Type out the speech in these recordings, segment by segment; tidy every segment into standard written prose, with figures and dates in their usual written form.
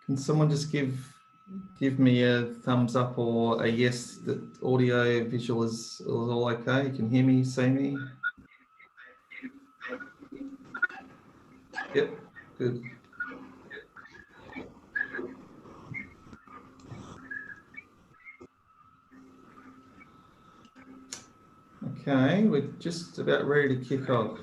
Can someone just give me a thumbs up or a yes that audio visual is all okay? You can hear me, see me? Yep, good. Okay, we're just about ready to kick off.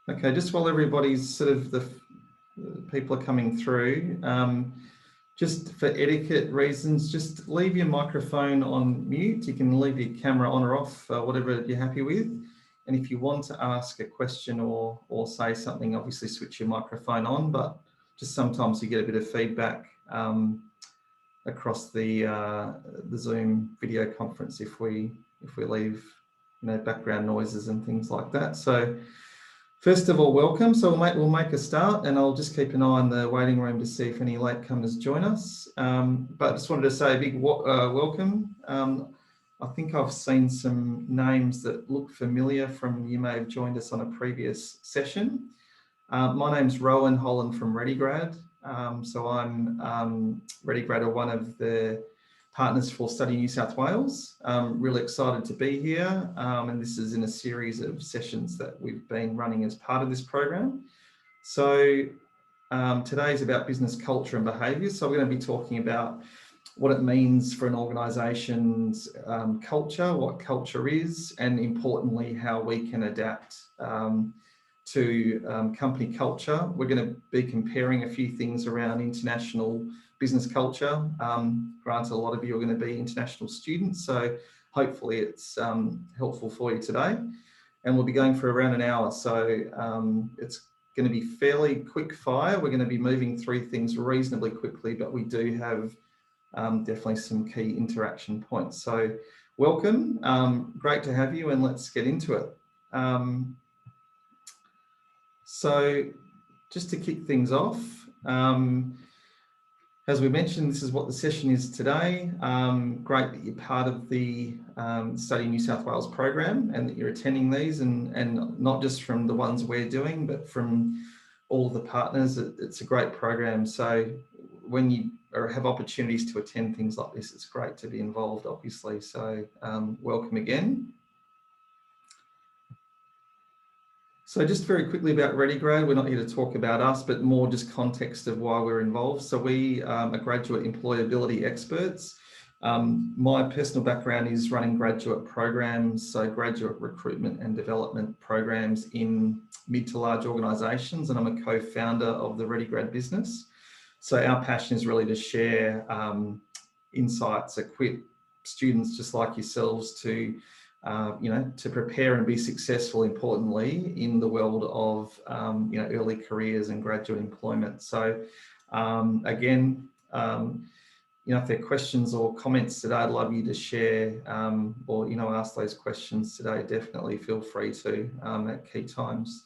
Okay, just while everybody's sort of the people are coming through, just for etiquette reasons, just leave your microphone on mute. You can leave your camera on or off, whatever you're happy with. And if you want to ask a question or say something, obviously switch your microphone on, but just sometimes you get a bit of feedback across the Zoom video conference if we leave, background noises and things like that. So first of all, welcome. So we'll make a start, and I'll just keep an eye on the waiting room to see if any latecomers join us. But I just wanted to say a big welcome. I think I've seen some names that look familiar from you may have joined us on a previous session. My name's Rowan Holland from Readygrad. So I'm Readygrad, are one of the partners for Study New South Wales. Really excited to be here, and this is in a series of sessions that we've been running as part of this program. So today is about business culture and behaviour. So we're going to be talking about what it means for an organisation's culture, what culture is, and importantly, how we can adapt to company culture. We're going to be comparing a few things around international business culture. Granted, a lot of you are going to be international students, so hopefully it's helpful for you today. And we'll be going for around an hour, so it's going to be fairly quick fire. We're going to be moving through things reasonably quickly, but we do have definitely some key interaction points. So welcome, great to have you, and let's get into it. So just to kick things off, as we mentioned, this is what the session is today. Great that you're part of the Study New South Wales program and that you're attending these, and not just from the ones we're doing, but from all of the partners. It's a great program. So when you have opportunities to attend things like this, it's great to be involved, obviously. So welcome again. So just very quickly about Readygrad, we're not here to talk about us, but more just context of why we're involved. So we are graduate employability experts. My personal background is running graduate programs, so graduate recruitment and development programs in mid to large organisations, and I'm a co-founder of the Readygrad business. So our passion is really to share insights, equip students just like yourselves to to prepare and be successful, importantly, in the world of, early careers and graduate employment. So again, if there are questions or comments today, I'd love you to share or, ask those questions today. Definitely feel free to at key times.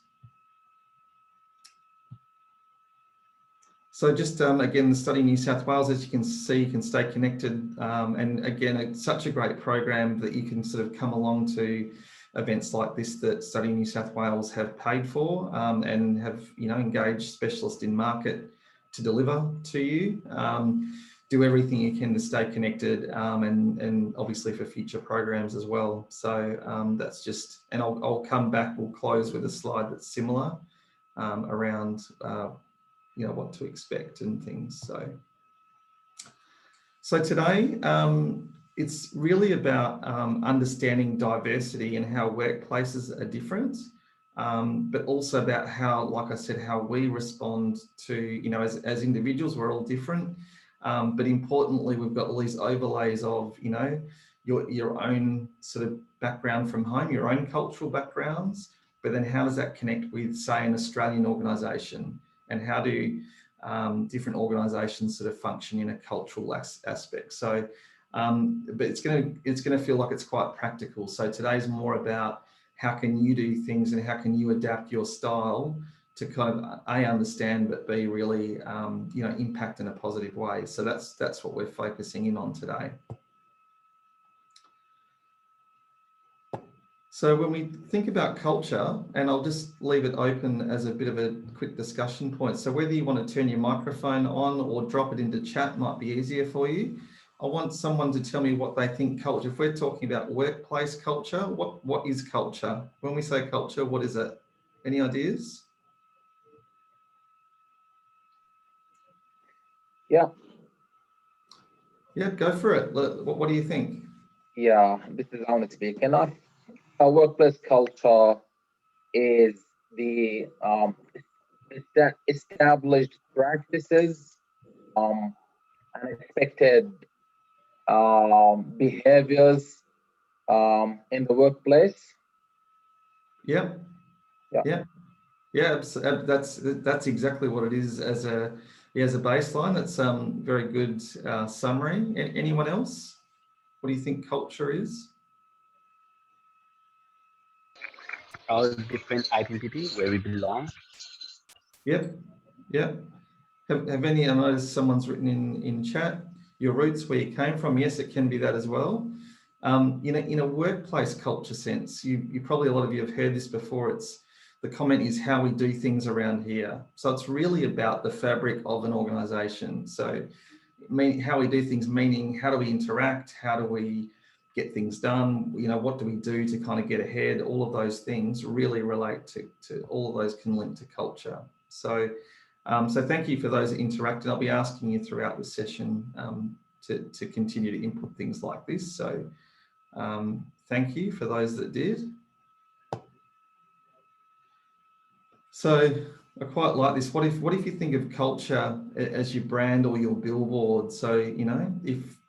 So just again, the Study New South Wales, as you can see, you can stay connected. And again, it's such a great program that you can sort of come along to events like this that Study New South Wales have paid for and have, engaged specialists in market to deliver to you. Do everything you can to stay connected and obviously for future programs as well. So that's just, and I'll come back, we'll close with a slide that's similar around what to expect and things. So today, it's really about understanding diversity and how workplaces are different, but also about how, like I said, how we respond to, as individuals, we're all different. But importantly, we've got all these overlays of, your own sort of background from home, your own cultural backgrounds, but then how does that connect with, say, an Australian organisation? And how do different organisations sort of function in a cultural aspect? So, but it's going to feel like it's quite practical. So today's more about how can you do things and how can you adapt your style to kind of A, understand, but B, really impact in a positive way. So that's what we're focusing in on today. So when we think about culture, and I'll just leave it open as a bit of a quick discussion point. So whether you want to turn your microphone on or drop it into chat might be easier for you. I want someone to tell me what they think culture. If we're talking about workplace culture, what is culture? When we say culture, what is it? Any ideas? Yeah. Yeah, go for it. What do you think? Yeah, this is Ahmed speaking. Our workplace culture is the established practices, unexpected behaviors in the workplace. Yeah, Yeah. that's exactly what it is as a baseline. That's very good summary. Anyone else? What do you think culture is? Our different identity, where we belong. Yep. Have any, I noticed someone's written in chat, your roots, where you came from. Yes, it can be that as well. In a workplace culture sense, you probably, a lot of you have heard this before. It's the comment is how we do things around here. So it's really about the fabric of an organisation. So how we do things, meaning how do we interact? How do we get things done? What do we do to kind of get ahead? All of those things really relate to all of those can link to culture. So thank you for those that interacted. I'll be asking you throughout the session to continue to input things like this. So thank you for those that did. So I quite like this. What if you think of culture as your brand or your billboard? So,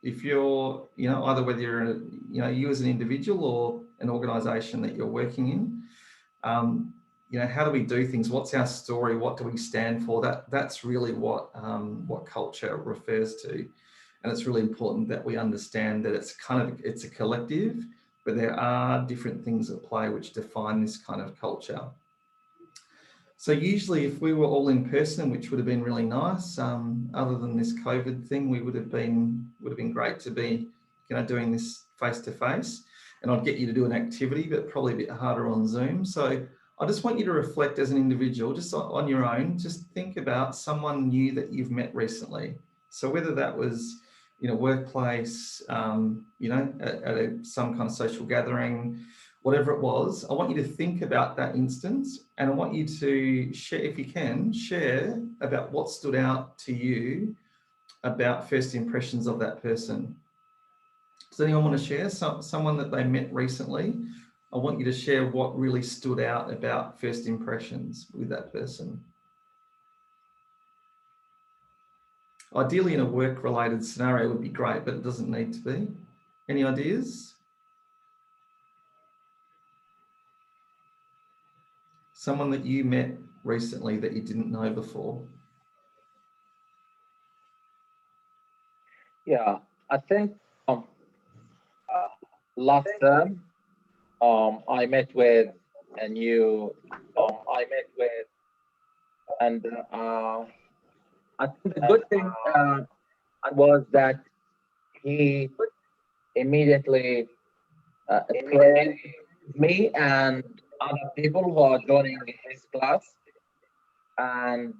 if you're, either whether you're, you as an individual or an organisation that you're working in, how do we do things? What's our story? What do we stand for? That's really what culture refers to. And it's really important that we understand that it's a collective, but there are different things at play which define this kind of culture. So usually if we were all in person, which would have been really nice, other than this COVID thing, would have been great to be, doing this face to face. And I'd get you to do an activity, but probably a bit harder on Zoom. So I just want you to reflect as an individual, just on your own, just think about someone new that you've met recently. So whether that was in a workplace, at some kind of social gathering, whatever it was, I want you to think about that instance, and I want you to share, if you can, share about what stood out to you about first impressions of that person. Does anyone want to share someone that they met recently? I want you to share what really stood out about first impressions with that person. Ideally in a work-related scenario would be great, but it doesn't need to be. Any ideas? Someone that you met recently that you didn't know before? Yeah, I think last term I met with a new and I think the good thing was that he immediately praised me and other people who are joining his class, and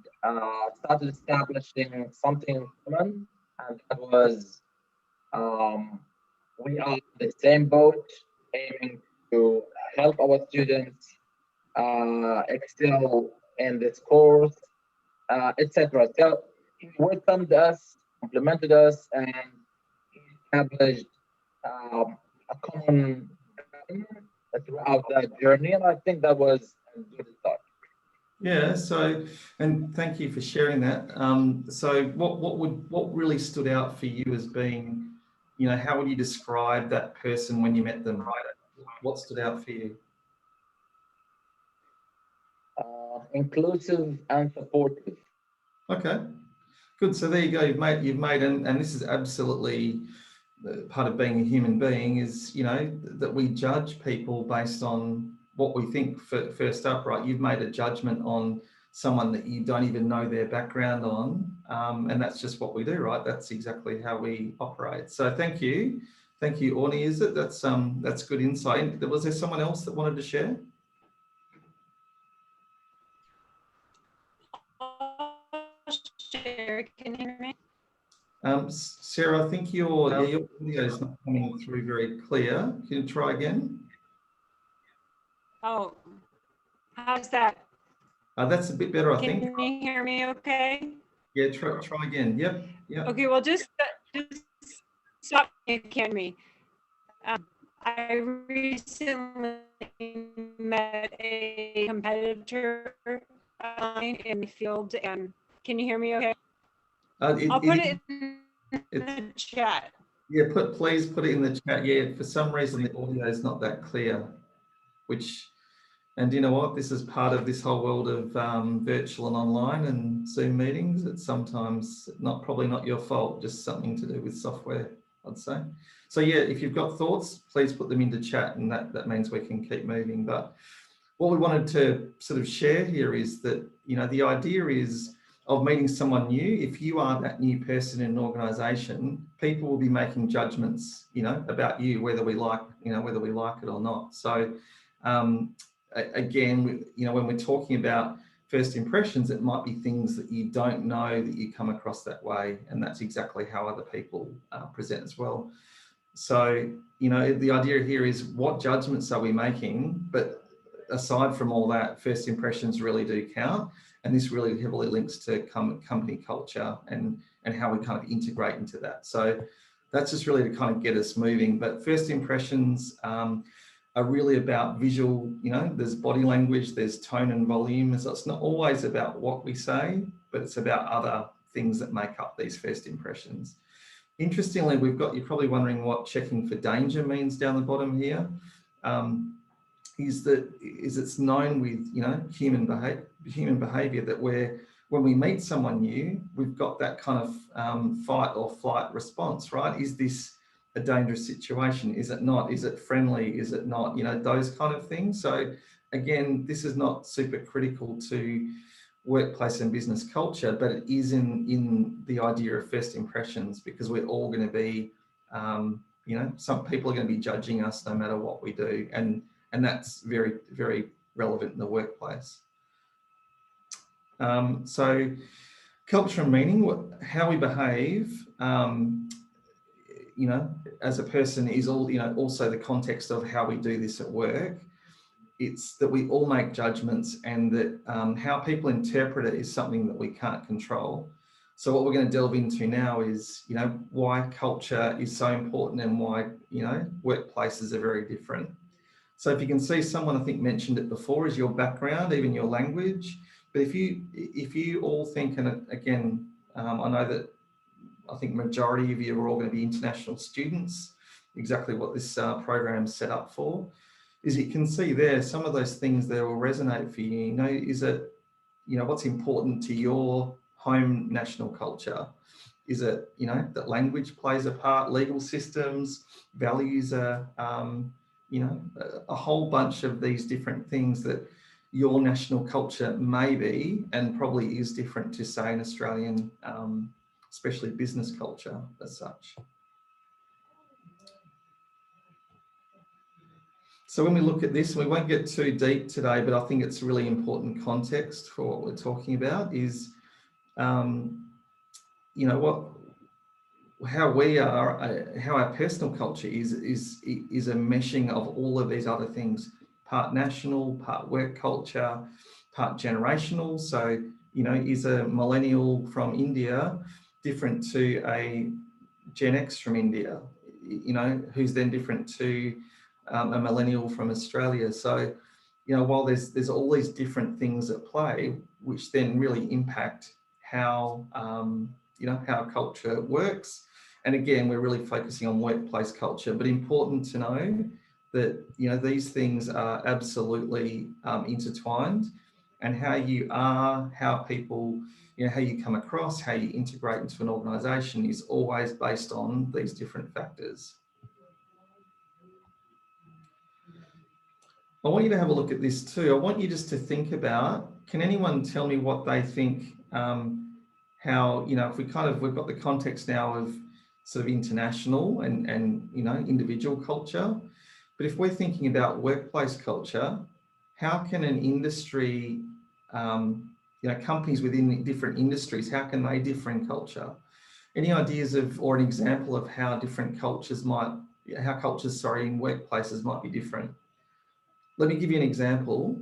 started establishing something common, and that was we are in the same boat, aiming to help our students excel in this course, etc. So he welcomed us, complimented us, and established a common ground throughout that journey, and I think that was a good start. Yeah. So, and thank you for sharing that. So, what really stood out for you as being, how would you describe that person when you met them? What stood out for you? Inclusive and supportive. Okay, good. So there you go. You've made, and this is absolutely part of being a human being is, that we judge people based on what we think first up, right? You've made a judgment on someone that you don't even know their background on, and that's just what we do, right? That's exactly how we operate. So thank you Thank you, Orny. Is it? That's good insight. Was there someone else that wanted to share? Share. Can you hear me? Sarah, I think your audio is not coming through very clear. Can you try again? Oh, how's that? That's a bit better, I think. Can you hear me okay? Yeah, try again. Yep. Okay, well, just stop if you can hear me. I recently met a competitor in the field, and can you hear me okay? I'll put it in the chat. Yeah, please put it in the chat. Yeah, for some reason the audio is not that clear, and you know what? This is part of this whole world of virtual and online and Zoom meetings. It's sometimes probably not your fault, just something to do with software, I'd say. So yeah, if you've got thoughts, please put them into chat, and that means we can keep moving. But what we wanted to sort of share here is that, you know, the idea is of meeting someone new. If you are that new person in an organisation, people will be making judgments, you know, about you, whether we like it or not. So again, you know, when we're talking about first impressions, it might be things that you don't know that you come across that way, and that's exactly how other people present as well. So, you know, the idea here is what judgments are we making? But aside from all that, first impressions really do count, and this really heavily links to company culture and how we kind of integrate into that. So that's just really to kind of get us moving. But first impressions are really about visual, you know, there's body language, there's tone and volume. So it's not always about what we say, but it's about other things that make up these first impressions. Interestingly, you're probably wondering what checking for danger means down the bottom here. Is it's known with, you know, human behavior that when we meet someone new, we've got that kind of fight or flight response, right? Is this a dangerous situation? Is it not? Is it friendly? Is it not? You know, those kind of things. So again, this is not super critical to workplace and business culture, but it is in the idea of first impressions, because we're all going to be, you know, some people are going to be judging us no matter what we do, and that's very, very relevant in the workplace. So culture and meaning, how we behave, you know, as a person is also the context of how we do this at work. It's that we all make judgments, and that how people interpret it is something that we can't control. So what we're going to delve into now is, you know, why culture is so important and why, you know, workplaces are very different. So if you can see, someone I think mentioned it before, is your background, even your language. But if you all think, and again, I know that I think majority of you are all going to be international students, exactly what this program is set up for, is you can see there some of those things that will resonate for you. You know, is it, you know, what's important to your home national culture? Is it, you know, that language plays a part, legal systems, values are, you know, a whole bunch of these different things that your national culture may be and probably is different to, say, an Australian, especially business culture as such. So when we look at this, we won't get too deep today, but I think it's really important context for what we're talking about is, you know, how we are, how our personal culture is a meshing of all of these other things, part national, part work culture, part generational. So, you know, is a millennial from India different to a Gen X from India, you know, who's then different to a millennial from Australia? So, you know, while there's all these different things at play, which then really impact how, you know, how culture works. And again, we're really focusing on workplace culture, but important to know that, you know, these things are absolutely intertwined, and how you are, how people, you know, how you come across, how you integrate into an organisation is always based on these different factors. I want you to have a look at this too. I want you just to think about, can anyone tell me what they think, how, you know, if we've got the context now of, sort of international and you know, individual culture. But if we're thinking about workplace culture, how can an industry, you know, companies within different industries, how can they differ in culture? Any ideas of, or an example of how different cultures might, how cultures, sorry, in workplaces might be different? Let me give you an example.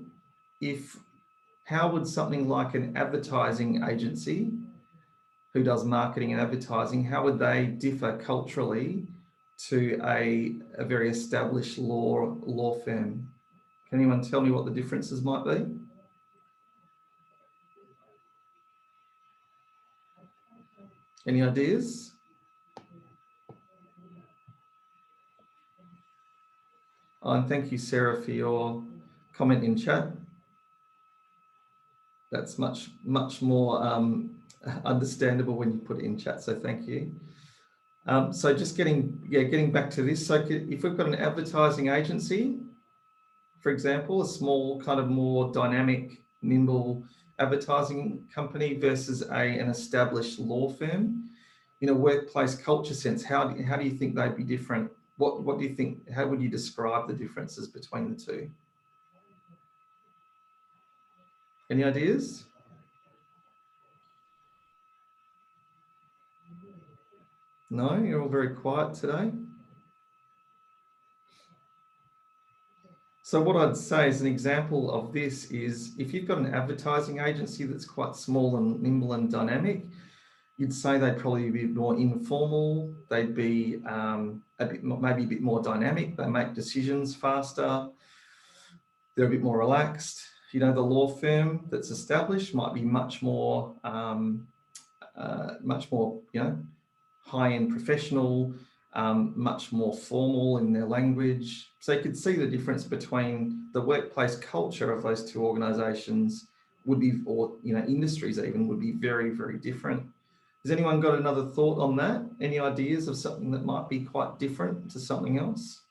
How would something like an advertising agency who does marketing and advertising, how would they differ culturally to a very established law firm? Can anyone tell me what the differences might be? Any ideas? Oh, and thank you, Sarah, for your comment in chat. That's much more understandable when you put it in chat, so thank you. So just getting back to this, so if we've got an advertising agency, for example, a small kind of more dynamic, nimble advertising company versus an established law firm, in a workplace culture sense, how do you think they'd be different? What do you think, how would you describe the differences between the two? Any ideas? No, you're all very quiet today. So what I'd say as an example of this is, if you've got an advertising agency that's quite small and nimble and dynamic, you'd say they'd probably be more informal. They'd be maybe a bit more dynamic. They make decisions faster. They're a bit more relaxed. You know, the law firm that's established might be much more, you know, high-end professional, much more formal in their language. So you could see the difference between the workplace culture of those two organisations would be, or you know, industries even would be very, very different. Has anyone got another thought on that? Any ideas of something that might be quite different to something else?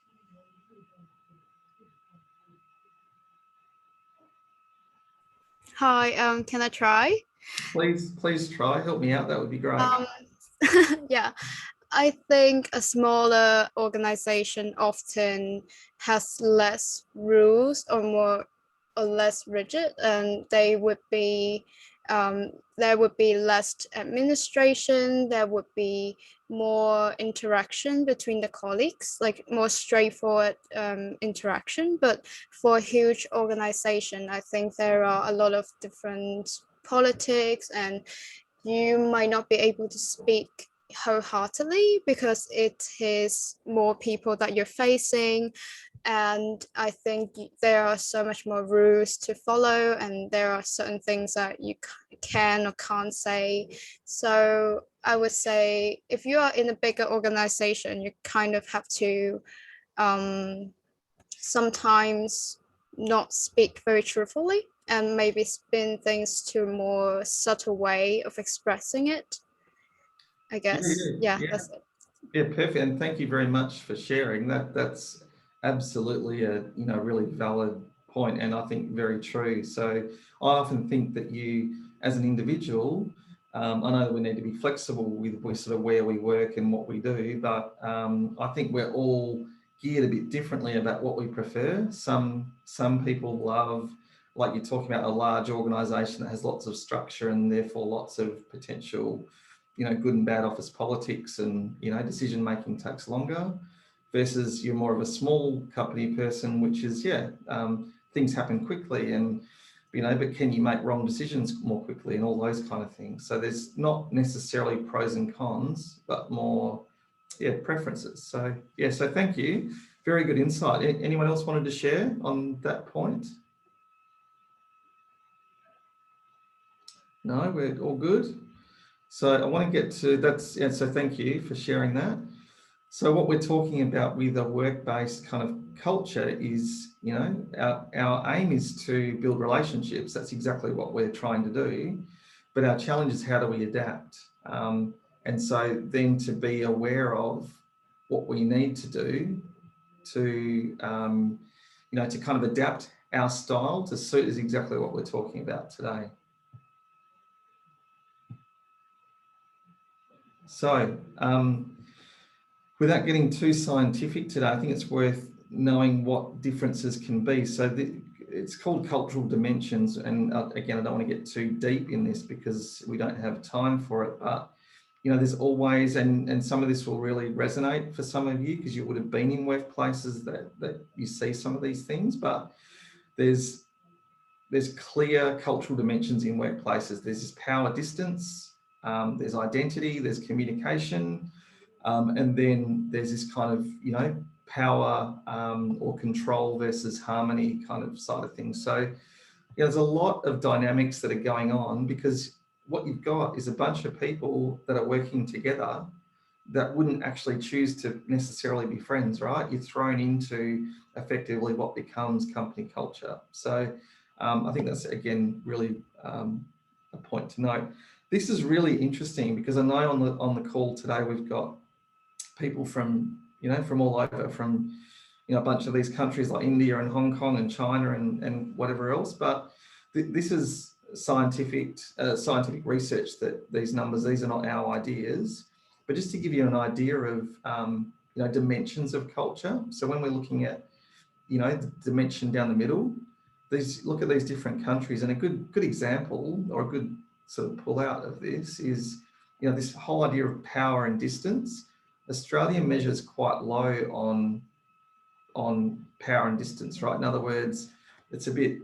Hi, can I try? Please try, help me out, that would be great. Yeah, I think a smaller organization often has less rules or less rigid, and there would be less administration. There would be more interaction between the colleagues, like more straightforward interaction. But for a huge organization, I think there are a lot of different politics, and you might not be able to speak wholeheartedly because it is more people that you're facing, and I think there are so much more rules to follow, and there are certain things that you can or can't say. So I would say if you are in a bigger organization, you kind of have to sometimes not speak very truthfully and maybe spin things to a more subtle way of expressing it, I guess. Yeah. That's it. Yeah, perfect. And thank you very much for sharing that. That's absolutely a really valid point, and I think very true. So I often think that you, as an individual, I know that we need to be flexible with sort of where we work and what we do, but I think we're all geared a bit differently about what we prefer. Some people love, like you're talking about, a large organisation that has lots of structure and therefore lots of potential, good and bad office politics, and decision making takes longer. Versus you're more of a small company person, which is things happen quickly, and but can you make wrong decisions more quickly and all those kind of things. So there's not necessarily pros and cons, but more preferences. So so thank you, very good insight. Anyone else wanted to share on that point? No, we're all good. So I want to get to that's so thank you for sharing that. So what we're talking about with a work-based kind of culture is, our aim is to build relationships. That's exactly what we're trying to do. But our challenge is, how do we adapt? And so then to be aware of what we need to do to, to kind of adapt our style to suit is exactly what we're talking about today. So, without getting too scientific today, I think it's worth knowing what differences can be. So it's called cultural dimensions. And again, I don't want to get too deep in this because we don't have time for it, but there's always, and some of this will really resonate for some of you because you would have been in workplaces that you see some of these things, but there's clear cultural dimensions in workplaces. There's this power distance, there's identity, there's communication, and then there's this kind of, power or control versus harmony kind of side of things. So there's a lot of dynamics that are going on because what you've got is a bunch of people that are working together that wouldn't actually choose to necessarily be friends, right? You're thrown into effectively what becomes company culture. So I think that's, again, really a point to note. This is really interesting because I know on the call today we've got people from all over, from a bunch of these countries like India and Hong Kong and China and whatever else. But this is scientific research that these are not our ideas, but just to give you an idea of dimensions of culture. So when we're looking at the dimension down the middle, look at these different countries, and a good example or a good sort of pull out of this is this whole idea of power and distance. Australia measures quite low on power and distance, right? In other words, it's a bit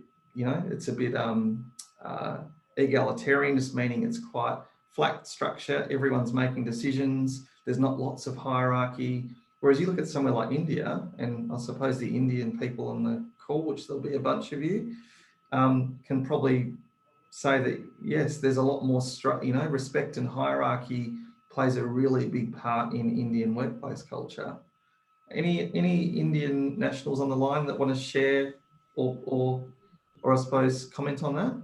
egalitarian, just meaning it's quite flat structure. Everyone's making decisions. There's not lots of hierarchy. Whereas you look at somewhere like India, and I suppose the Indian people on the call, which there'll be a bunch of you, can probably say that, yes, there's a lot more, respect and hierarchy plays a really big part in Indian workplace culture. Any Indian nationals on the line that want to share or I suppose comment on that?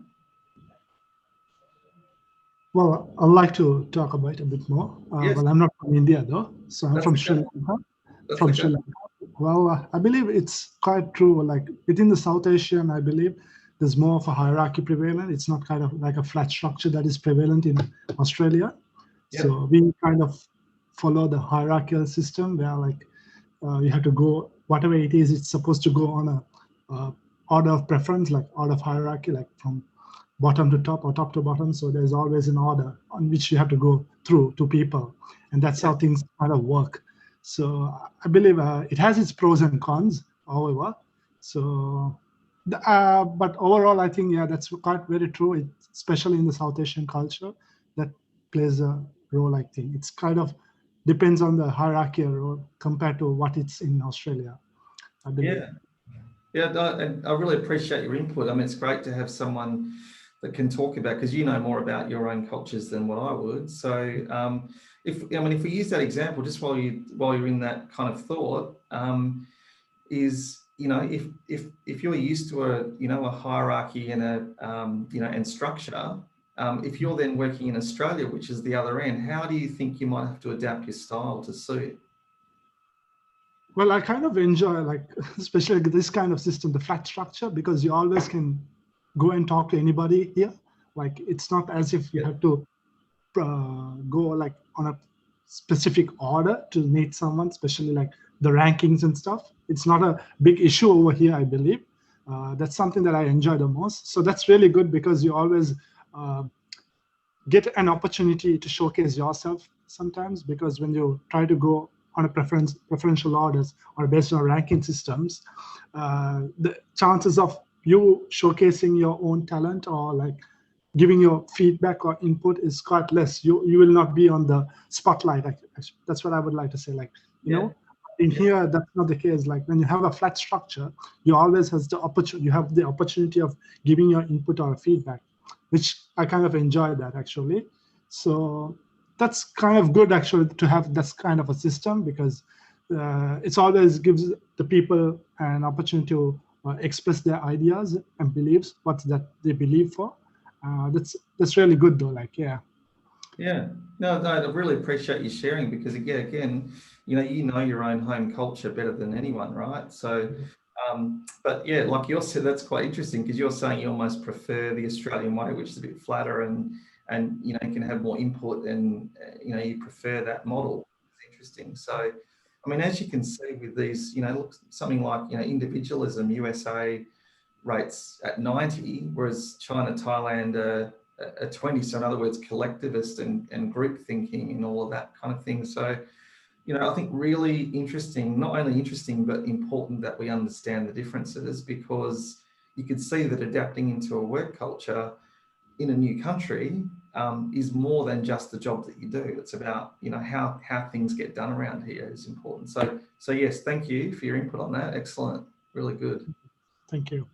Well, I'd like to talk about it a bit more. Yes. Well, I'm not from India though, so I'm from Sri Lanka. Sri Lanka. Well, I believe it's quite true. Like within the South Asian, I believe there's more of a hierarchy prevalent. It's not kind of like a flat structure that is prevalent in Australia. Yeah. So we kind of follow the hierarchical system where like you have to go, whatever it is, it's supposed to go on a order of preference, like order of hierarchy, like from bottom to top or top to bottom. So there's always an order on which you have to go through to people. And that's how things kind of work. So I believe it has its pros and cons, however. So, but overall, I think, yeah, that's quite very true, especially in the South Asian culture. That plays a role, I think. It's kind of depends on the hierarchical role compared to what it's in Australia, I believe. Yeah, and I really appreciate your input. I mean, it's great to have someone that can talk about, because you know more about your own cultures than what I would. So if we use that example, just while you're in that kind of thought, is if you're used to a hierarchy and and structure, if you're then working in Australia, which is the other end, how do you think you might have to adapt your style to suit? Well, I kind of enjoy, like, especially this kind of system, the flat structure, because you always can go and talk to anybody here. Like, it's not as if you have to go like on a specific order to meet someone, especially like the rankings and stuff. It's not a big issue over here, I believe. That's something that I enjoy the most. So that's really good because you always get an opportunity to showcase yourself sometimes, because when you try to go on a preferential orders or based on ranking systems, the chances of you showcasing your own talent or like giving your feedback or input is quite less. You will not be on the spotlight. That's what I would like to say. Like, you know, in here, that's not the case. Like when you have a flat structure, you always have the opportunity of giving your input or feedback, which I kind of enjoy that actually. So that's kind of good actually to have this kind of a system, because it always gives the people an opportunity to express their ideas and beliefs, what that they believe for. That's really good though. Like, yeah. No, I really appreciate you sharing, because again, you know your own home culture better than anyone, right? So, but yeah, like you said, that's quite interesting, because you're saying you almost prefer the Australian way, which is a bit flatter and can have more input, and you prefer that model. It's interesting. So I mean, as you can see with these, look, something like, individualism, USA rates at 90, whereas China, Thailand are 20. So in other words, collectivist and group thinking and all of that kind of thing. So, I think really interesting, not only interesting, but important that we understand the differences, because you could see that adapting into a work culture in a new country is more than just the job that you do. It's about, how things get done around here is important. So yes, thank you for your input on that. Excellent. Really good. Thank you.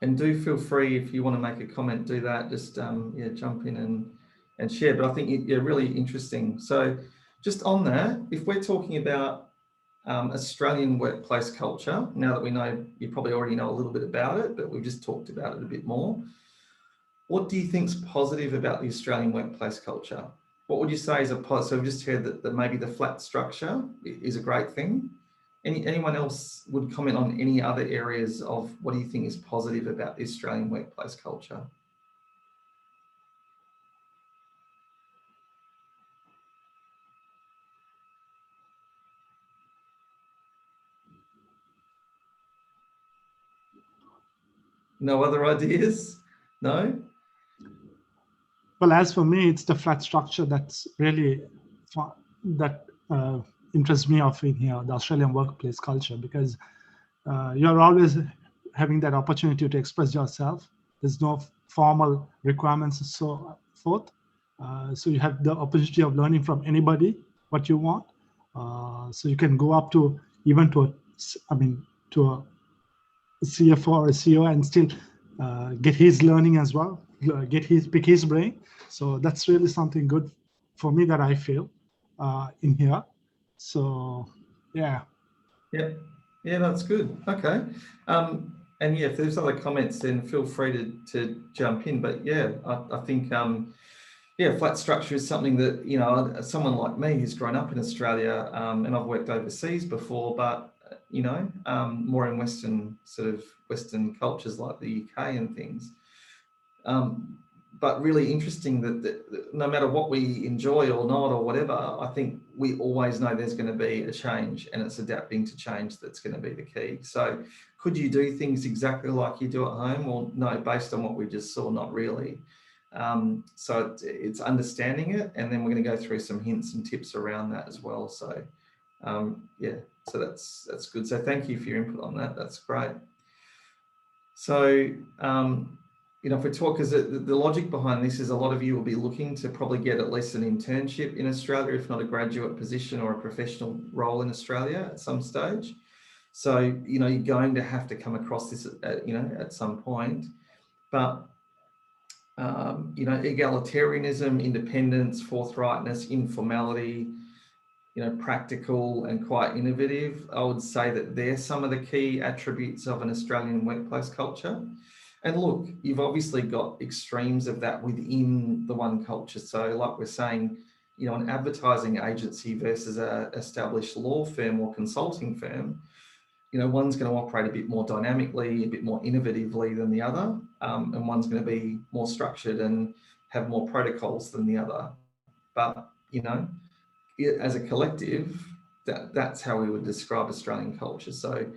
And do feel free, if you want to make a comment, do that. Just jump in and share. But I think really interesting. So just on that, if we're talking about Australian workplace culture, now that we know, you probably already know a little bit about it, but we've just talked about it a bit more. What do you think's positive about the Australian workplace culture? What would you say is a positive? So we've just heard that maybe the flat structure is a great thing. Anyone else would comment on any other areas of what do you think is positive about the Australian workplace culture? No other ideas? No? Well, as for me, it's the flat structure that's really interests me of in here, the Australian workplace culture, because you're always having that opportunity to express yourself. There's no formal requirements and so forth. So you have the opportunity of learning from anybody what you want. So you can go up to even to a CFO or a CEO and still get his learning as well, pick his brain. So that's really something good for me that I feel in here. So yeah. Yeah, that's good. Okay. And yeah, if there's other comments, then feel free to jump in. But yeah, I think flat structure is something that, someone like me who's grown up in Australia, and I've worked overseas before, but more in Western cultures like the UK and things. But really interesting that no matter what we enjoy or not or whatever, I think we always know there's going to be a change, and it's adapting to change that's going to be the key. So could you do things exactly like you do at home? Well, no, based on what we just saw, not really. So it's understanding it, and then we're going to go through some hints and tips around that as well. So so that's good. So thank you for your input on that. That's great. So if we talk, because the logic behind this is a lot of you will be looking to probably get at least an internship in Australia, if not a graduate position or a professional role in Australia at some stage. So, you're going to have to come across this, at some point. But, egalitarianism, independence, forthrightness, informality, practical and quite innovative. I would say that they're some of the key attributes of an Australian workplace culture. And look, you've obviously got extremes of that within the one culture. So like we're saying, an advertising agency versus an established law firm or consulting firm, one's going to operate a bit more dynamically, a bit more innovatively than the other, and one's going to be more structured and have more protocols than the other. But, as a collective, that's how we would describe Australian culture. So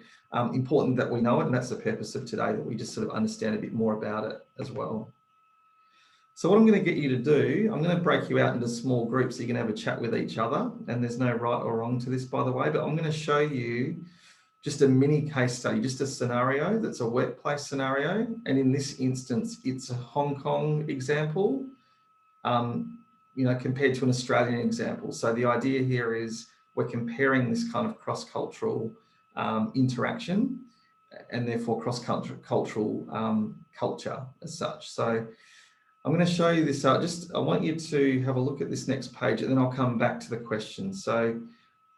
important that we know it, and that's the purpose of today, that we just sort of understand a bit more about it as well. So what I'm going to get you to do, I'm going to break you out into small groups so you can have a chat with each other, and there's no right or wrong to this, by the way, but I'm going to show you just a mini case study, just a scenario that's a workplace scenario. And in this instance, it's a Hong Kong example, compared to an Australian example. So the idea here is we're comparing this kind of cross-cultural interaction, and therefore cross-cultural culture as such. So I'm going to show you this. I want you to have a look at this next page, and then I'll come back to the questions. So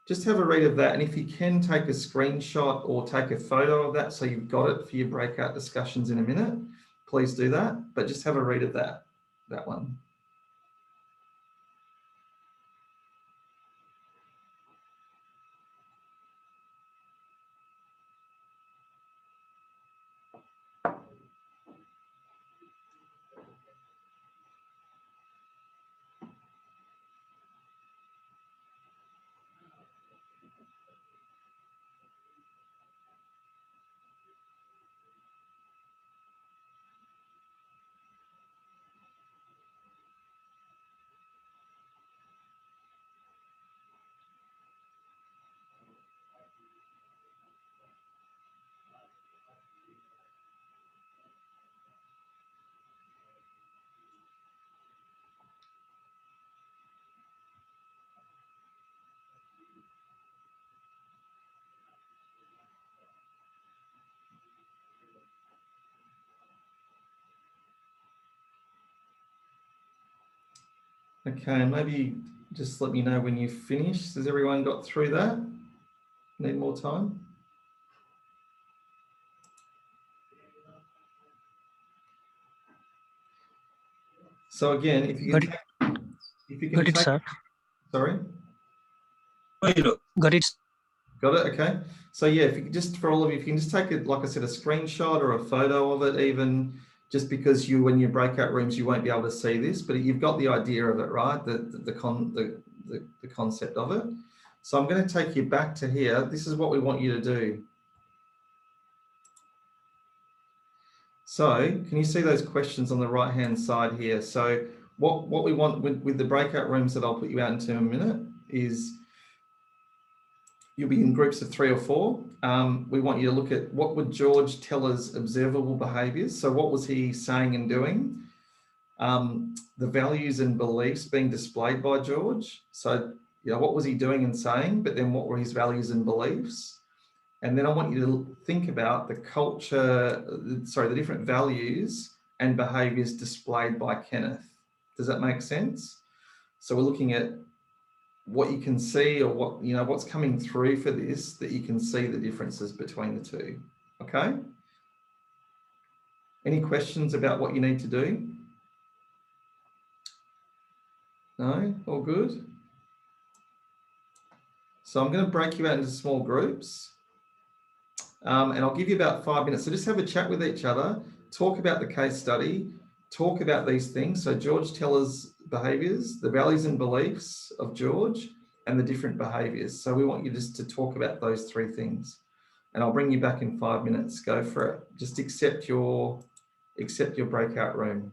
just have a read of that. And if you can take a screenshot or take a photo of that so you've got it for your breakout discussions in a minute, please do that. But just have a read of that one. Okay, maybe just let me know when you've finished. Has everyone got through that? Need more time? So again, if you can Got it, take, sir. sorry? Got it. Got it, okay. So yeah, if you could just, for all of you, if you can just take it, like I said, a screenshot or a photo of it even, just because when you breakout rooms, you won't be able to see this, but you've got the idea of it, right? The concept of it. So I'm going to take you back to here. This is what we want you to do. So can you see those questions on the right-hand side here? So what we want with the breakout rooms that I'll put you out into in a minute is you'll be in groups of 3 or 4. We want you to look at what would George tell us observable behaviours. So what was he saying and doing? The values and beliefs being displayed by George. So, you know, what was he doing and saying, but then what were his values and beliefs? And then I want you to think about the culture, sorry, the different values and behaviours displayed by Kenneth. Does that make sense? So we're looking at what you can see, or what, you know, what's coming through for this, that you can see the differences between the two. Okay. Any questions about what you need to do? No, all good. So I'm going to break you out into small groups, and I'll give you about 5 minutes. So just have a chat with each other, talk about the case study, talk about these things. So George Teller's behaviours, the values and beliefs of George, and the different behaviours. So we want you just to talk about those 3 things, and I'll bring you back in 5 minutes. Go for it. Just accept your breakout room.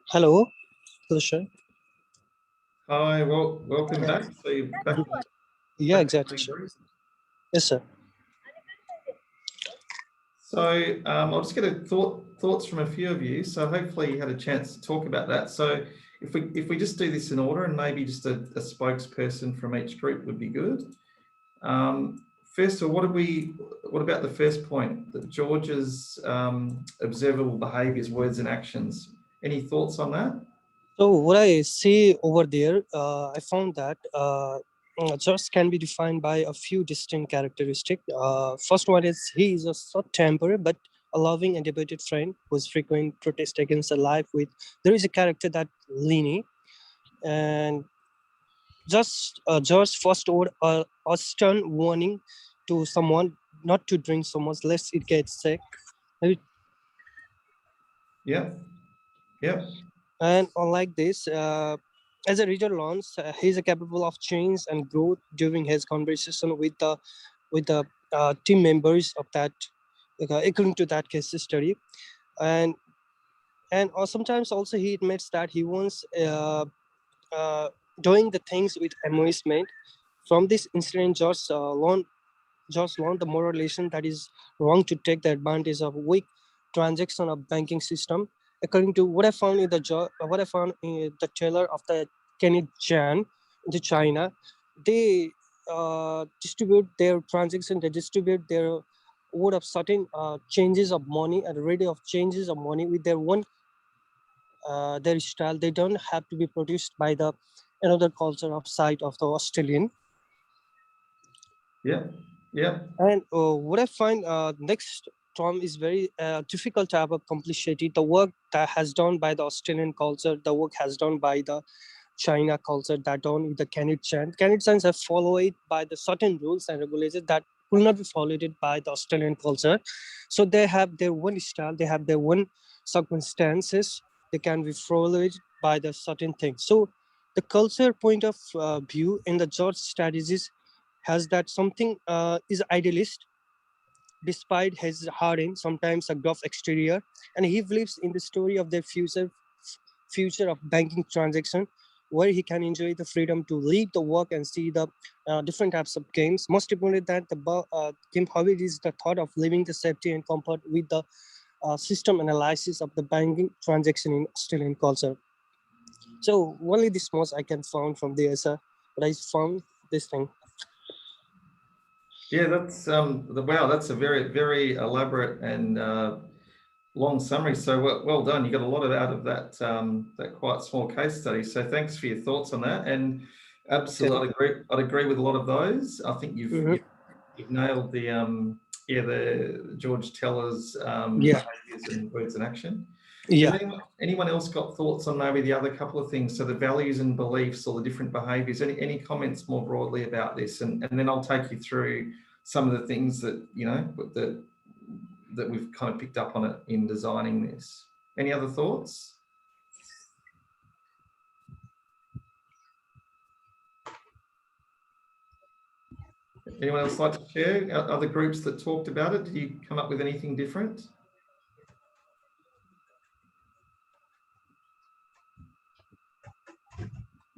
Hello, Kushan. Hi, well, welcome back. So you're back. Yeah, back exactly. to Sure. Bruce. Yes, sir. So I'll just get thoughts from a few of you. So hopefully you had a chance to talk about that. So if we just do this in order, and maybe just a spokesperson from each group would be good. First of all, what about the first point, that George's observable behaviours, words and actions? Any thoughts on that? So what I see over there, I found that George can be defined by a few distinct characteristics. First one is he is a short-tempered but a loving and devoted friend whose frequent protest against the life with. There is a character that Lini, and just George's first word a stern warning to someone not to drink so much lest it gets sick. Yeah. And unlike this, as a reader learns, he is capable of change and growth during his conversation with the team members of that, according to that case study, and sometimes also he admits that he wants doing the things with amusement. From this incident, George learned the moral lesson that is wrong to take the advantage of weak transaction of banking system. According to what I found in the trailer of the Kenneth Chan in China, they distribute their transaction. They distribute their word of certain changes of money and rate of changes of money with their style. They don't have to be produced by the another culture of side of the Australian. Yeah. And what I find next term is very difficult to have a complicity. The work that has done by the Australian culture, the work has done by the China culture, that done with the Canadian Chan. Canadian Chans have followed by the certain rules and regulations that will not be followed by the Australian culture. So they have their own style, they have their own circumstances. They can be followed by the certain things. So the culture point of view in the George strategies has that something is idealist despite his hardened, sometimes a gruff exterior, and he believes in the story of their future of banking transaction, where he can enjoy the freedom to lead the work and see the different types of games. Most importantly, that the game hobby is the thought of living the safety and comfort with the system analysis of the banking transaction in Australian culture. So only this much I can found from there, sir. But I found this thing. Yeah, that's wow, that's a very elaborate and long summary. So well done. You got a lot out of that that quite small case study. So thanks for your thoughts on that. And absolutely, I'd agree with a lot of those. I think you've nailed the George Teller's behaviours and words in action. Yeah. Anyone else got thoughts on maybe the other couple of things? So the values and beliefs, or the different behaviours. Any comments more broadly about this? And then I'll take you through some of the things that that we've kind of picked up on it in designing this. Any other thoughts? Anyone else like to share? Other groups that talked about it, did you come up with anything different?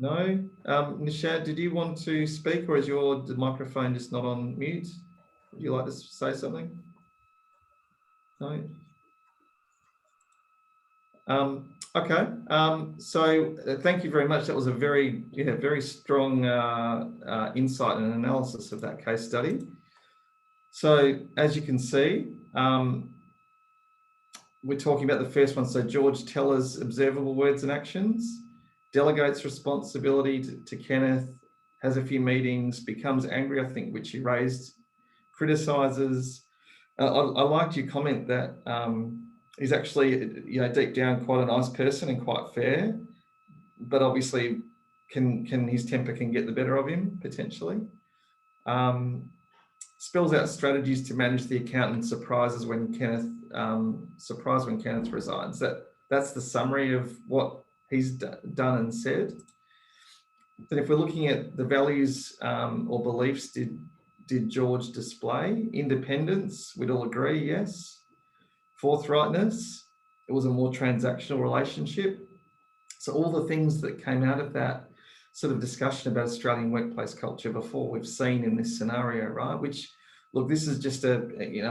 No? Nishad, did you want to speak, or is your microphone just not on mute? Would you like to say something? No? Okay, so thank you very much. That was a very strong insight and analysis of that case study. So as you can see, we're talking about the first one. So George Teller's observable words and actions, delegates responsibility to Kenneth, has a few meetings, becomes angry, I think, which he raised, criticises. I liked your comment that he's actually, deep down quite a nice person and quite fair, but obviously his temper can get the better of him potentially. Spells out strategies to manage the account and surprises when Kenneth resigns. That's the summary of what he's done and said. But if we're looking at the values or beliefs, did George display? Independence, we'd all agree, yes. Forthrightness, it was a more transactional relationship. So all the things that came out of that sort of discussion about Australian workplace culture before, we've seen in this scenario, right? Which, look, this is just a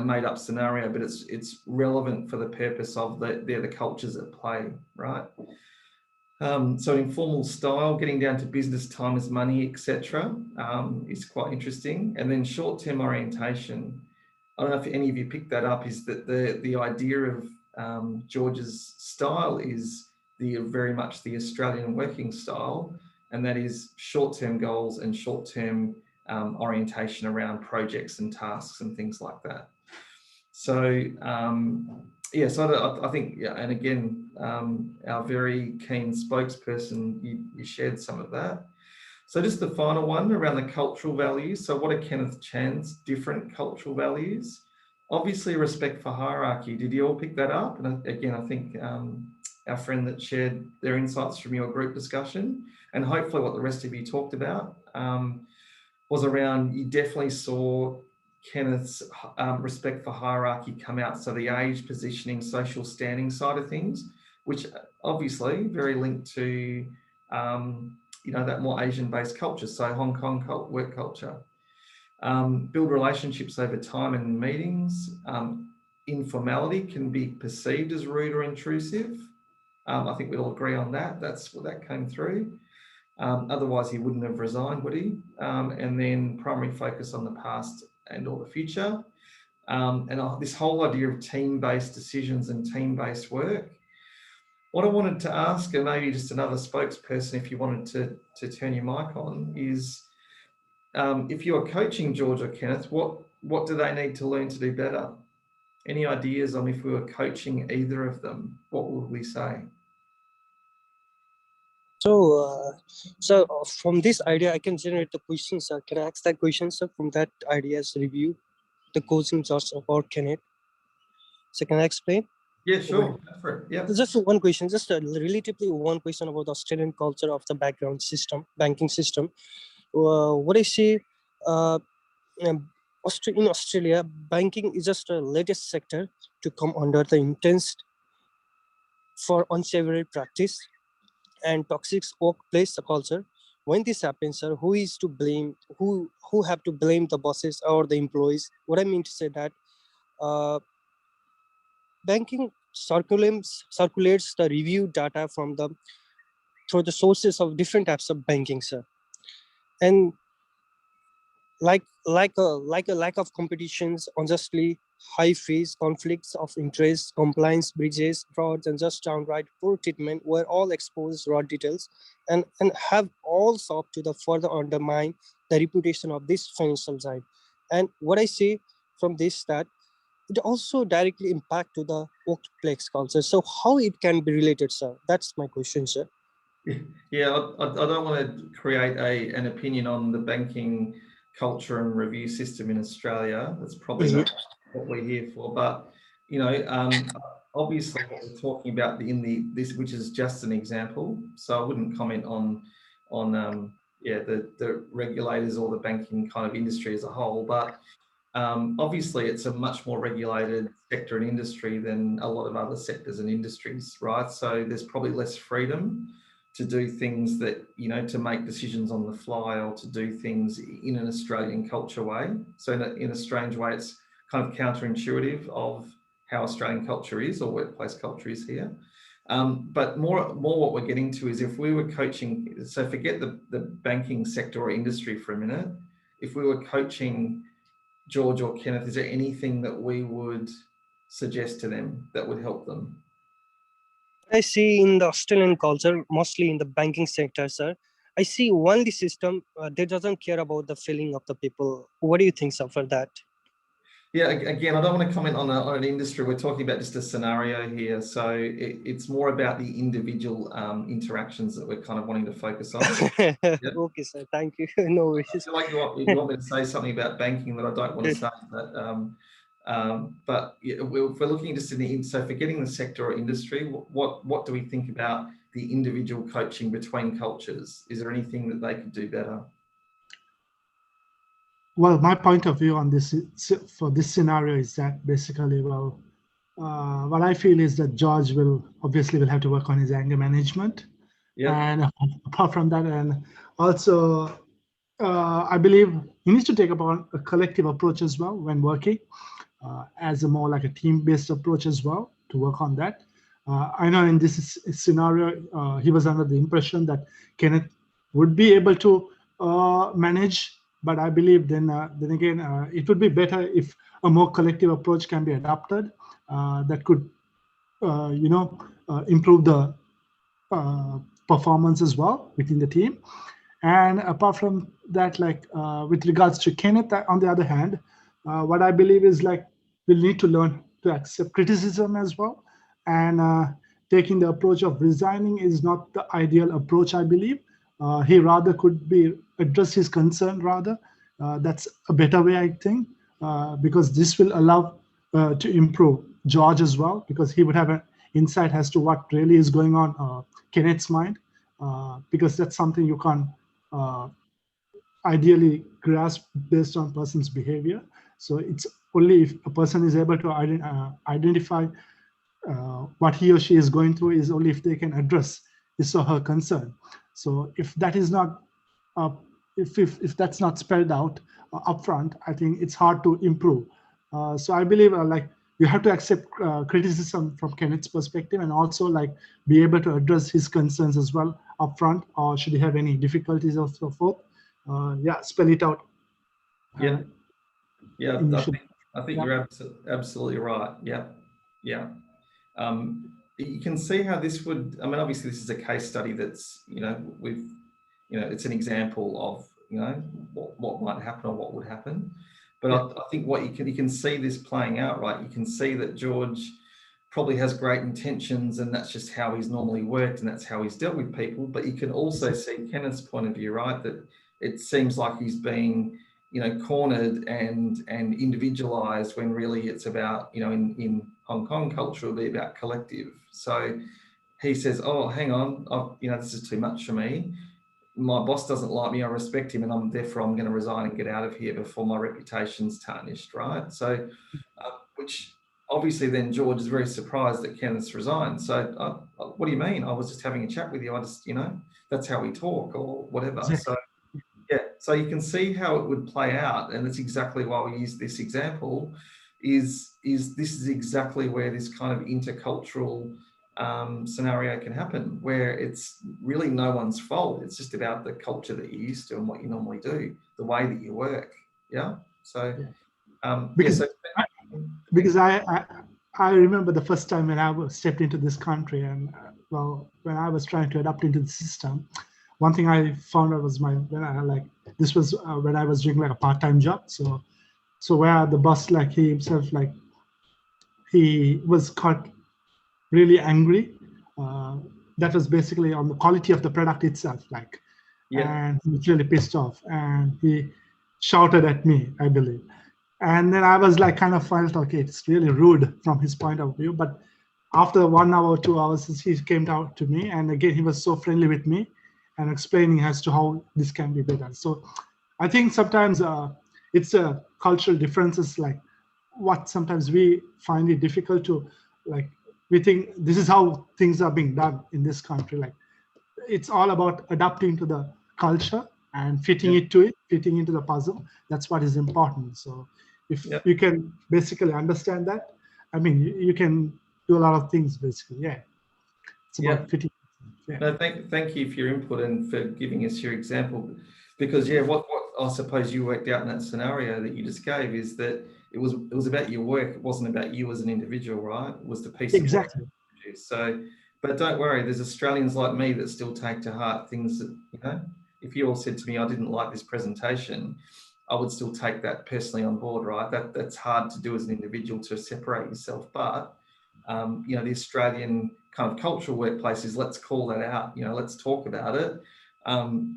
made up scenario, but it's relevant for the purpose of they're the cultures at play, right? So informal style, getting down to business time is money, etc., is quite interesting. And then short-term orientation. I don't know if any of you picked that up. Is that the idea of George's style is very much the Australian working style, and that is short-term goals and short-term orientation around projects and tasks and things like that. So yeah, so I think, yeah, and again, our very keen spokesperson, you shared some of that. So just the final one around the cultural values. So what are Kenneth Chan's different cultural values? Obviously, respect for hierarchy. Did you all pick that up? And again, I think our friend that shared their insights from your group discussion, and hopefully what the rest of you talked about, was around, you definitely saw Kenneth's respect for hierarchy come out. So the age, positioning, social standing side of things, which obviously very linked to, that more Asian-based culture. So Hong Kong work culture. Build relationships over time and meetings. Informality can be perceived as rude or intrusive. I think we'll agree on that. That's what that came through. Otherwise, he wouldn't have resigned, would he? And then primary focus on the past and or the future. And this whole idea of team-based decisions and team-based work. What I wanted to ask, and maybe just another spokesperson, if you wanted to turn your mic on, is if you are coaching George or Kenneth, what do they need to learn to do better? Any ideas on if we were coaching either of them, what would we say? So, from this idea, I can generate the questions, sir. Can I ask that question, sir, from that ideas review, the coaching just about Kenneth? So can I explain? Yeah, sure. Yeah. Just one question, just relatively one question about the Australian culture of the background system, banking system. What I say, in Australia, banking is just the latest sector to come under the intense for unsavory practice and toxic workplace culture. When this happens, sir, who is to blame? Who have to blame the bosses or the employees? What I mean to say that banking circulates the review data from through the sources of different types of banking, sir, and like a lack of competitions, unjustly high fees, conflicts of interest, compliance breaches, frauds, and just downright poor treatment were all exposed raw details and have all sought to the further undermine the reputation of this financial side. And what I say from this, that it also directly impact to the workplace culture. So how it can be related, sir? That's my question, sir. Yeah, I don't want to create an opinion on the banking culture and review system in Australia. That's probably not what we're here for. But obviously, what we're talking about this, which is just an example. So I wouldn't comment on the regulators or the banking kind of industry as a whole. But obviously, it's a much more regulated sector and industry than a lot of other sectors and industries, right? So there's probably less freedom to do things that, to make decisions on the fly or to do things in an Australian culture way. So in a strange way, it's kind of counterintuitive of how Australian culture is or workplace culture is here. But more what we're getting to is if we were coaching, so forget the banking sector or industry for a minute, if we were coaching George or Kenneth, is there anything that we would suggest to them that would help them? I see in the Australian culture, mostly in the banking sector, sir, I see only system that doesn't care about the feeling of the people. What do you think, sir, for that? Yeah, again, I don't want to comment on an industry. We're talking about just a scenario here. So it's more about the individual interactions that we're kind of wanting to focus on. Yep. Okay, sir. Thank you. No worries. I feel like you want me to say something about banking that I don't want to say. But if we're looking just so forgetting the sector or industry, what do we think about the individual coaching between cultures? Is there anything that they could do better? Well, my point of view on this for this scenario is that basically, what I feel is that George will have to work on his anger management, Yeah. And apart from that, and also I believe he needs to take about a collective approach as well when working, as a more like a team-based approach as well to work on that. I know in this scenario, he was under the impression that Kenneth would be able to manage, but I believe then again, it would be better if a more collective approach can be adopted that could, improve the performance as well within the team. And apart from that, like with regards to Kenneth, on the other hand, what I believe is like we'll need to learn to accept criticism as well. And taking the approach of resigning is not the ideal approach, I believe. He rather could be address his concern rather. That's a better way, I think, because this will allow to improve George as well, because he would have an insight as to what really is going on Kenneth's mind, because that's something you can't ideally grasp based on person's behavior. So it's only if a person is able to identify what he or she is going through is only if they can address his or her concern. So if that is not, if that's not spelled out upfront, I think it's hard to improve. So I believe like you have to accept criticism from Kenneth's perspective and also like be able to address his concerns as well upfront, or should he have any difficulties or so forth, spell it out. Yeah, yeah. I think Yeah. you're absolutely right. Yeah, yeah. You can see how this would. I mean, obviously, this is a case study that's it's an example of what might happen or what would happen. But yeah. I think what you can see this playing out, right? You can see that George probably has great intentions, and that's just how he's normally worked, and that's how he's dealt with people. But you can also see Kenneth's point of view, right? That it seems like he's being, cornered and individualized when really it's about, in Hong Kong culture, it'll be about collective. So he says, "Oh, hang on, this is too much for me. My boss doesn't like me, I respect him, and therefore I'm going to resign and get out of here before my reputation's tarnished," right? So, which obviously then George is very surprised that Kenneth's resigned. So, what do you mean? I was just having a chat with you. I just, that's how we talk or whatever. Exactly. So, yeah. So you can see how it would play out, and that's exactly why we use this example. Is this is exactly where this kind of intercultural scenario can happen, where it's really no one's fault. It's just about the culture that you're used to and what you normally do, the way that you work. Yeah. So, because I remember the first time when I stepped into this country, and when I was trying to adapt into the system, one thing I found out was when I was doing like a part-time job. So where the boss, like he himself, like he was caught really angry. That was basically on the quality of the product itself, like, and he was really pissed off, and he shouted at me, I believe. And then I was like, kind of felt, okay, it's really rude from his point of view. But after 1 hour, 2 hours, he came out to me, and again, he was so friendly with me and explaining as to how this can be better. So I think sometimes it's a cultural differences, like what sometimes we find it difficult to, like, we think this is how things are being done in this country. Like, it's all about adapting to the culture and fitting into the puzzle. That's what is important. So if you can basically understand that, I mean, you can do a lot of things basically. Yeah. It's about fitting. Yeah. No, thank you for your input and for giving us your example, because what I suppose you worked out in that scenario that you just gave is that it was about your work. It wasn't about you as an individual, right? It was the piece of work. So, but don't worry, there's Australians like me that still take to heart things that, if you all said to me, I didn't like this presentation, I would still take that personally on board, right? That's hard to do as an individual, to separate yourself. But, the Australian kind of cultural workplace is, let's call that out, let's talk about it.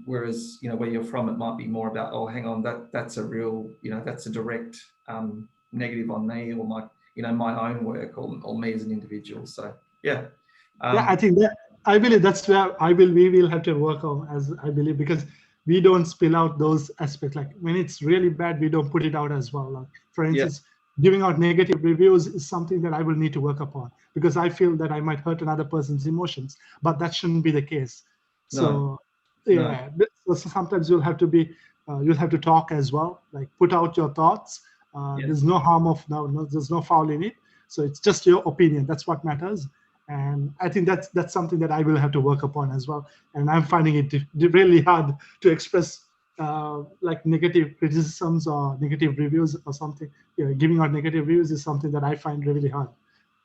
Whereas, where you're from, it might be more about, oh, hang on, that's a real, that's a direct negative on me or my own work or me as an individual. So, I think that, I believe that's where we will have to work on, as I believe, because we don't spill out those aspects. Like when it's really bad, we don't put it out as well. Like, for instance, giving out negative reviews is something that I will need to work upon, because I feel that I might hurt another person's emotions, but that shouldn't be the case. So yeah, so sometimes you'll have to talk as well, like put out your thoughts. There's no harm of there's no foul in it. So it's just your opinion. That's what matters. And I think that's something that I will have to work upon as well. And I'm finding it really hard to express like negative criticisms or negative reviews or something. Giving out negative reviews is something that I find really hard,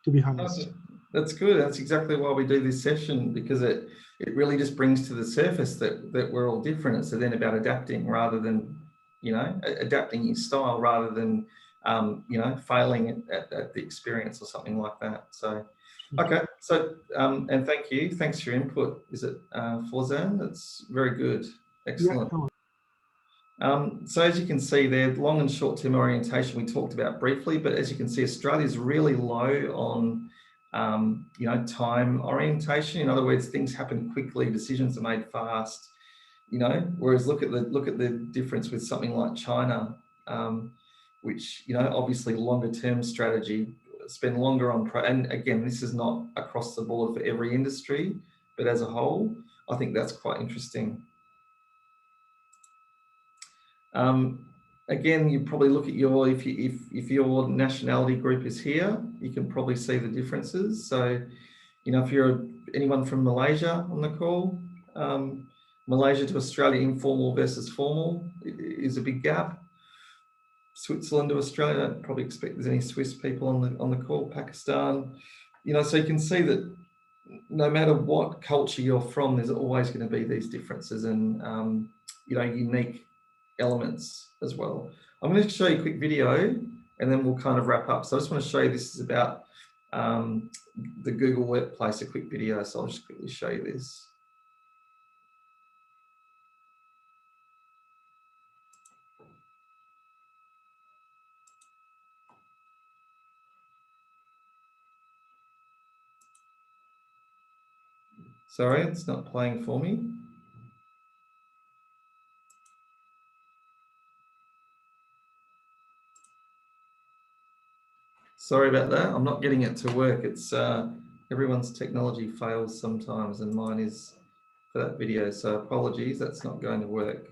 to be honest. That's good. That's exactly why we do this session, because it really just brings to the surface that we're all different. It's then about adapting rather than, adapting your style rather than, failing at the experience or something like that. So, okay. So, and thank you. Thanks for your input. Is it Forzan? That's very good. Excellent. So as you can see there, long and short-term orientation we talked about briefly, but as you can see, Australia's really low on time orientation. In other words, things happen quickly, decisions are made fast, whereas look at the difference with something like China, which, obviously longer term strategy, spend longer on, and again, this is not across the board for every industry, but as a whole, I think that's quite interesting. Again, you probably look at your, if your nationality group is here, you can probably see the differences. So, if you're anyone from Malaysia on the call, Malaysia to Australia, informal versus formal is a big gap. Switzerland to Australia, I don't probably expect there's any Swiss people on the call. Pakistan, so you can see that no matter what culture you're from, there's always going to be these differences and unique elements as well. I'm going to show you a quick video and then we'll kind of wrap up. So I just want to show you, this is about the Google Workplace, a quick video. So I'll just quickly show you this. Sorry, it's not playing for me. Sorry about that. I'm not getting it to work. It's everyone's technology fails sometimes, and mine is for that video. So apologies, that's not going to work.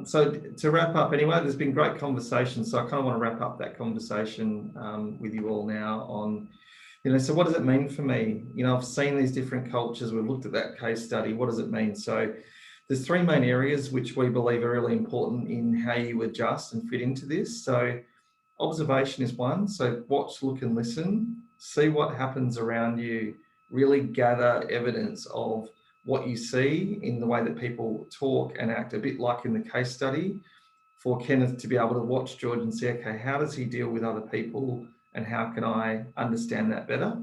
So to wrap up anyway, there's been great conversation. So I kind of want to wrap up that conversation with you all now on, so what does it mean for me? I've seen these different cultures. We've looked at that case study. What does it mean? So there's three main areas which we believe are really important in how you adjust and fit into this. So observation is one. So watch, look and listen. See what happens around you. Really gather evidence of what you see in the way that people talk and act, a bit like in the case study for Kenneth to be able to watch George and say, okay, how does he deal with other people and how can I understand that better?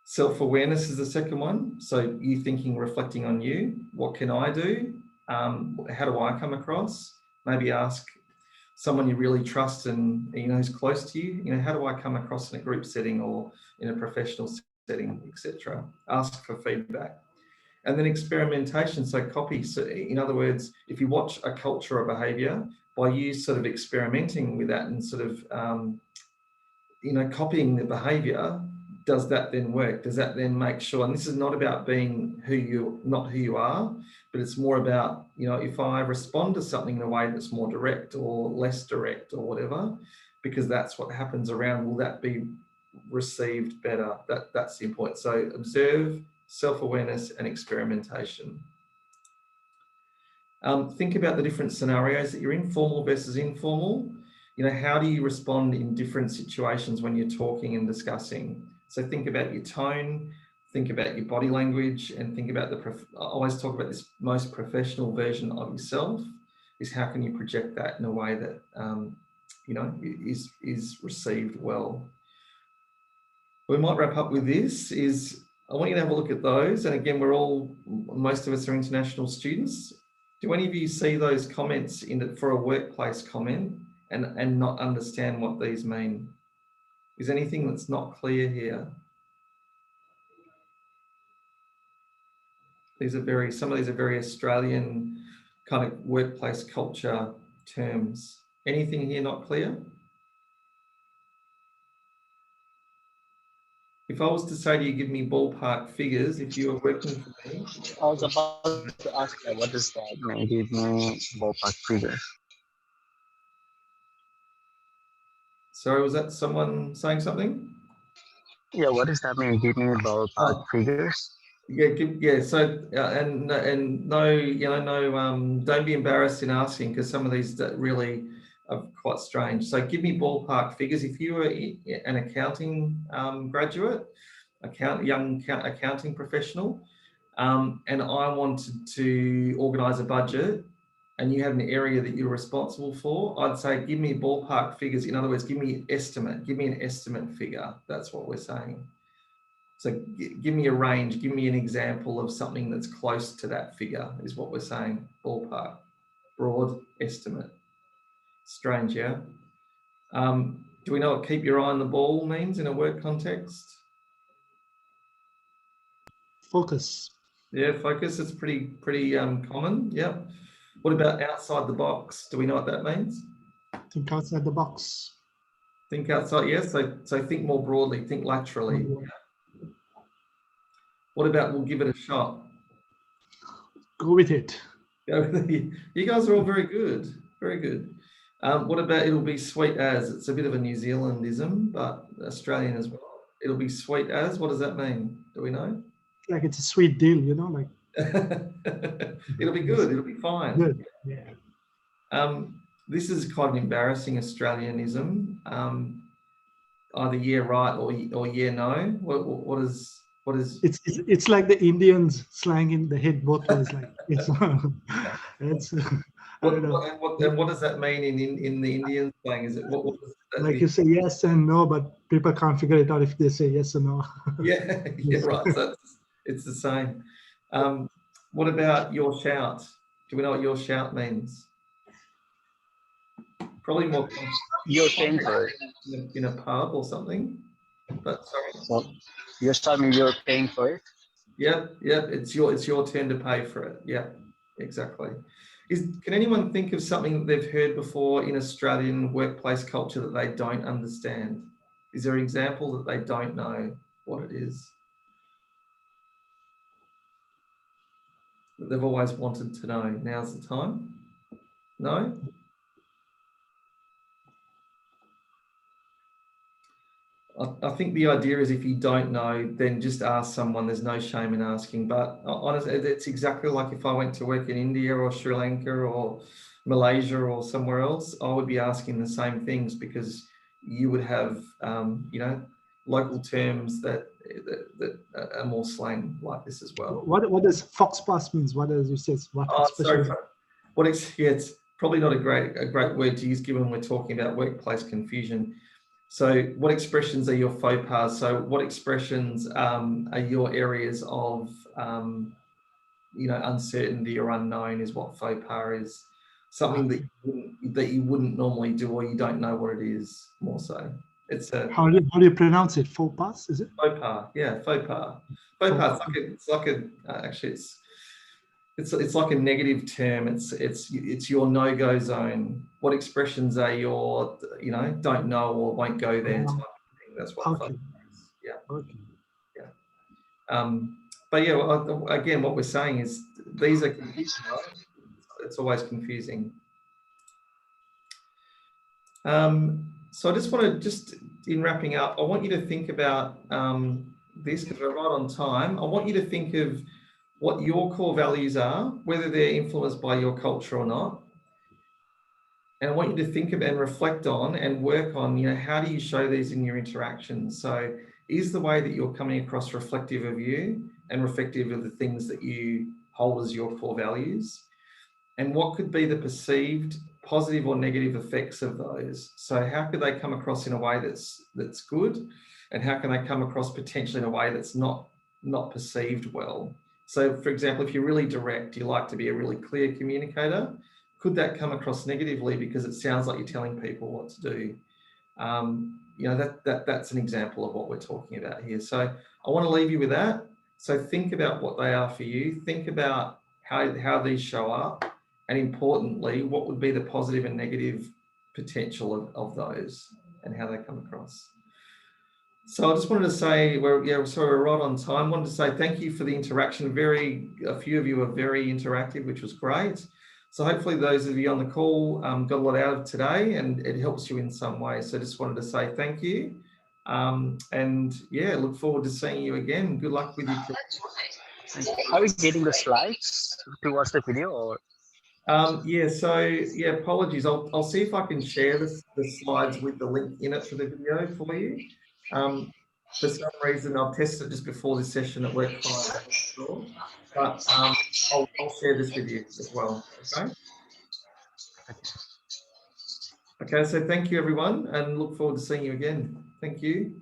Self-awareness is the second one. So you thinking, reflecting on you. What can I do? How do I come across? Maybe ask someone you really trust and who's close to you. How do I come across in a group setting or in a professional setting, etc. Ask for feedback. And then experimentation, so copy. So in other words, if you watch a culture or behaviour, by you sort of experimenting with that and sort of copying the behaviour, does that then work? Does that then make sure, and this is not about being not who you are, but it's more about, if I respond to something in a way that's more direct or less direct or whatever, because that's what happens around, will that be received better? That's the point. So observe, self-awareness and experimentation. Think about the different scenarios that you're in, formal versus informal. How do you respond in different situations when you're talking and discussing? So think about your tone, think about your body language, and think about I always talk about this most professional version of yourself, is how can you project that in a way that, is received well. We might wrap up with this, I want you to have a look at those. And again, most of us are international students. Do any of you see those comments for a workplace comment and not understand what these mean? Is anything that's not clear here? Some of these are very Australian kind of workplace culture terms. Anything here not clear? If I was to say to you, give me ballpark figures, if you were working for me. I was about to ask that, what does that mean? Give me ballpark figures. Sorry, was that someone saying something? Yeah, what does that mean? Give me ballpark figures. Yeah. So and no, don't be embarrassed in asking, because some of these that really are quite strange. So give me ballpark figures. If you were an accounting graduate, young accounting professional, and I wanted to organise a budget, and you had an area that you're responsible for, I'd say give me ballpark figures. In other words, give me an estimate figure. That's what we're saying. So give me a range, give me an example of something that's close to that figure is what we're saying, ballpark, broad estimate. Strange, yeah? Do we know what keep your eye on the ball means in a work context? Focus. Yeah, focus, it's pretty common, yeah. What about outside the box? Do we know what that means? Think outside the box. Think outside, yes, so think more broadly, think laterally. What about we'll give it a shot? Go with it. You guys are all very good, very good. What about it'll be sweet as? It's a bit of a New Zealandism, but Australian as well. It'll be sweet as, what does that mean? Do we know? Like it's a sweet deal, you know, like. It'll be good, it'll be fine. Good, yeah. This is quite an embarrassing Australianism. Either yeah, right, or yeah, no. What is? It's like the Indians slang in the head both ways. Like it's what does that mean in the Indian slang? Is it what does that like mean? you say yes and no, but people can't figure it out if they say yes or no. Yeah, right. So it's the same. What about your shout? Do we know what your shout means? Probably more You're paying for it. in a pub or something. But sorry. So you're telling me you're paying for it? Yep. It's your turn to pay for it. Yeah, exactly. Can anyone think of something that they've heard before in Australian workplace culture that they don't understand? Is there an example that they don't know what it is? That they've always wanted to know. Now's the time. No? I think the idea is if you don't know, then just ask someone. There's no shame in asking. But honestly, it's exactly like if I went to work in India or Sri Lanka or Malaysia or somewhere else, I would be asking the same things, because you would have, local terms that are more slang like this as well. What does fox pass means? What does you say? It's probably not a great word to use, given we're talking about workplace confusion. So what expressions are your faux pas? So what expressions are your areas of, uncertainty or unknown is what faux pas is. Something that you wouldn't normally do, or you don't know what it is, more so. It's a how do you pronounce it? Faux pas, is it? Faux pas, yeah, faux pas. Faux pas. It's like a negative term. It's your no-go zone. What expressions are your, don't know or won't go there type of thing. That's what faux pas is. Yeah. Okay. Yeah. But yeah, again, what we're saying is these are confusing, right? It's always confusing. So I just want to, in wrapping up, I want you to think about this, because we're right on time. I want you to think of what your core values are, whether they're influenced by your culture or not. And I want you to think of and reflect on and work on, how do you show these in your interactions? So is the way that you're coming across reflective of you and reflective of the things that you hold as your core values? And what could be the perceived positive or negative effects of those? So how could they come across in a way that's good? And how can they come across potentially in a way that's not perceived well? So for example, if you're really direct, you like to be a really clear communicator, could that come across negatively because it sounds like you're telling people what to do? That's an example of what we're talking about here. So I want to leave you with that. So think about what they are for you. Think about how these show up. And importantly, what would be the positive and negative potential of those and how they come across. So I just wanted to say we're right on time. Wanted to say thank you for the interaction. A few of you were very interactive, which was great. So hopefully those of you on the call got a lot out of today, and it helps you in some way. So just wanted to say thank you, and yeah, look forward to seeing you again. Good luck with your career. Are we getting the slides to watch the video, or? Yeah, so yeah, apologies. I'll see if I can share the slides with the link in it for the video for you. For some reason, I've tested it just before this session. It worked fine, I'm not sure. But I'll share this with you as well. Okay. Okay, so thank you everyone, and look forward to seeing you again. Thank you.